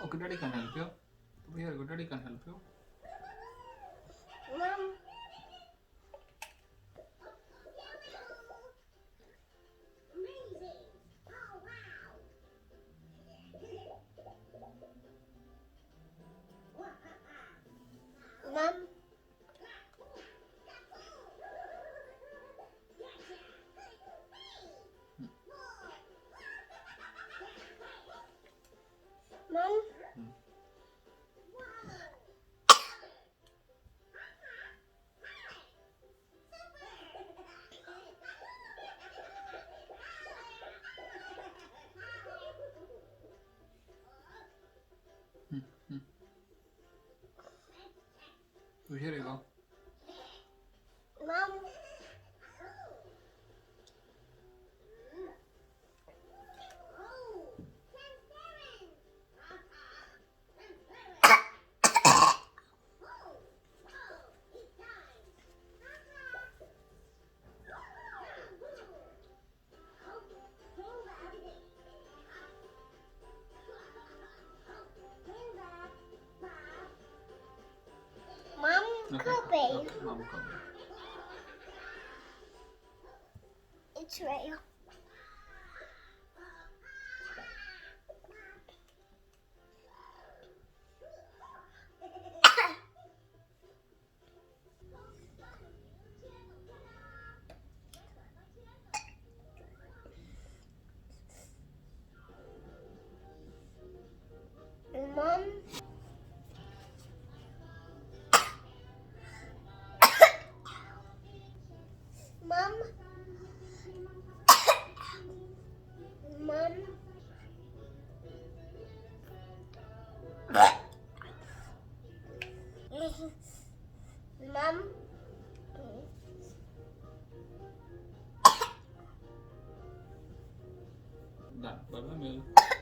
Okay, daddy can help you. Here, go, daddy can help you. Mom. Mom. Mom. Hmm. Hmm. Hmm. So here you go. Mom. Mom, Okay, copy. okay, mom coming. It's real. Mom. Mom. Mom. Mom. Done. Bye bye, Mel.